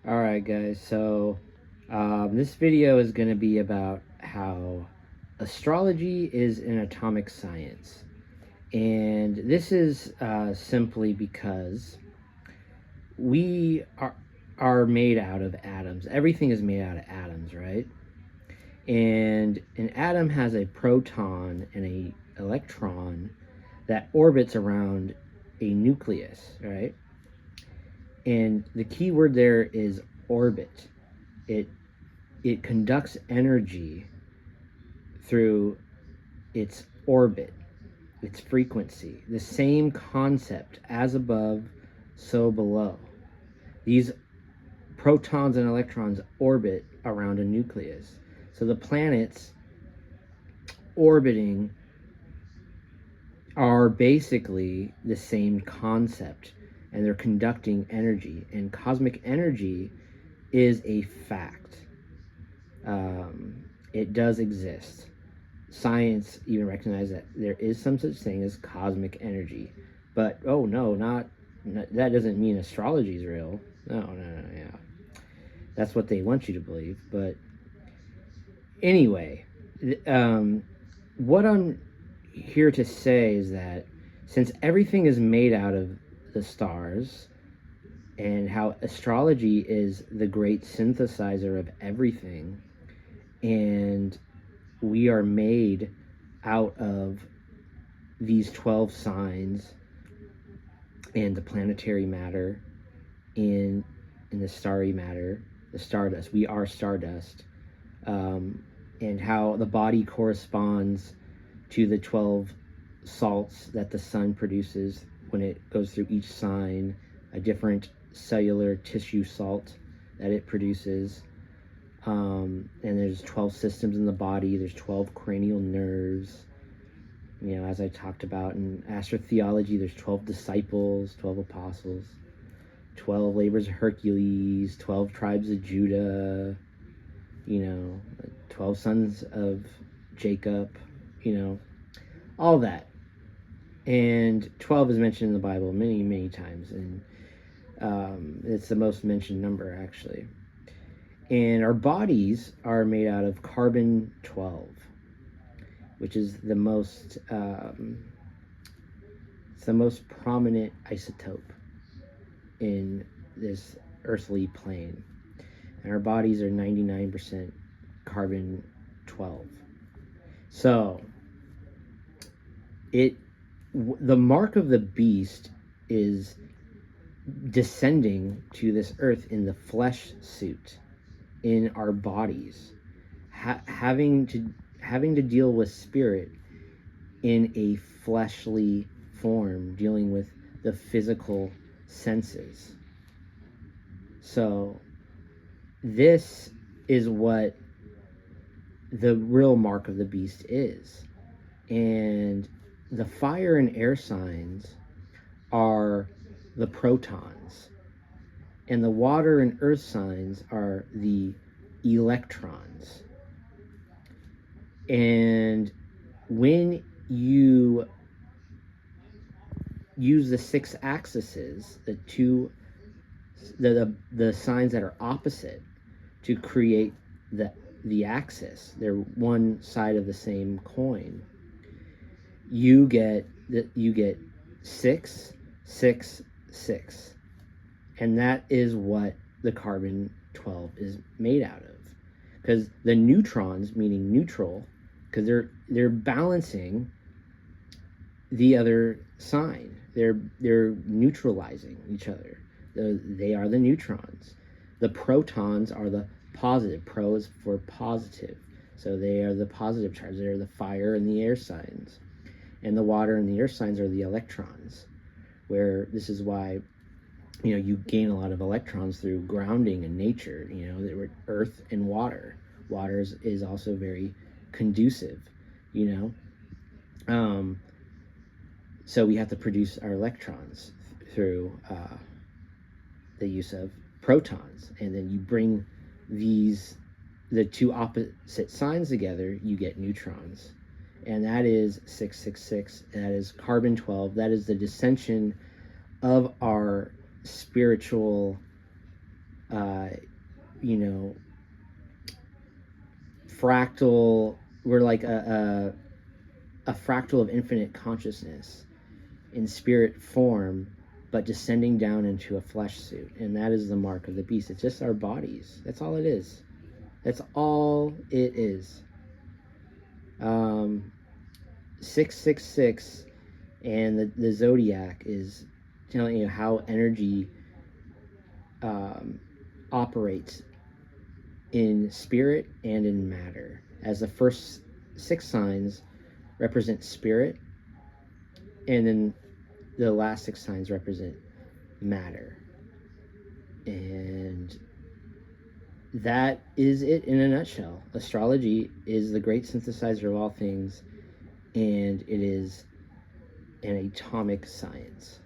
Alright guys, so this video is going to be about how astrology is an atomic science. And this is simply because we are made out of atoms. Everything is made out of atoms, right? And an atom has a proton and a electron that orbits around a nucleus, right? And the key word there is orbit. It it conducts energy through its orbit, its frequency. The same concept, as above, so below. These protons and electrons orbit around a nucleus. So the planets orbiting are basically the same concept, and they're conducting energy. And cosmic energy is a fact. It does exist. Science even recognizes that there is some such thing as cosmic energy. But, oh no, not that doesn't mean astrology is real. No, yeah. That's what they want you to believe. But anyway, what I'm here to say is that since everything is made out of the stars, and how astrology is the great synthesizer of everything, and we are made out of these 12 signs and the planetary matter in the starry matter, the stardust. We are stardust. And how the body corresponds to the 12 salts that the sun produces when it goes through each sign, a different cellular tissue salt that it produces. And there's 12 systems in the body. There's 12 cranial nerves. You know, as I talked about in astrotheology, there's 12 disciples, 12 apostles, 12 labors of Hercules, 12 tribes of Judah, 12 sons of Jacob, all that. And 12 is mentioned in the Bible many, many times. And it's the most mentioned number, actually. And our bodies are made out of carbon-12, which is the most it's the most prominent isotope in this earthly plane. And our bodies are 99% carbon-12. So the mark of the beast is descending to this earth in the flesh suit, in our bodies, having to deal with spirit in a fleshly form, dealing with the physical senses. So this is what the real mark of the beast is. And the fire and air signs are the protons, and the water and earth signs are the electrons. And when you use the 6 axes, the signs that are opposite, to create the axis, they're one side of the same coin, you get 6, 6, 6. And that is what the carbon-12 is made out of. Because the neutrons, meaning neutral, because they're balancing the other sign. They're neutralizing each other. They are the neutrons. The protons are the positive. Pro is for positive. So they are the positive charge. They're the fire and the air signs. And the water and the earth signs are the electrons. Where this is why you gain a lot of electrons through grounding in nature. There were earth and water. Water is also very conducive, so we have to produce our electrons through the use of protons. And then you bring the two opposite signs together, you get neutrons. And that is 666. That is carbon-12. That is the dissension of our spiritual uh, you know, fractal. We're like a fractal of infinite consciousness in spirit form, but descending down into a flesh suit. And that is the mark of the beast. It's just our bodies. That's all it is. That's all it is. 666 and the zodiac is telling you how energy operates in spirit and in matter. As the first 6 signs represent spirit, and then the last 6 signs represent matter. And that is it in a nutshell. Astrology is the great synthesizer of all things, and it is an atomic science.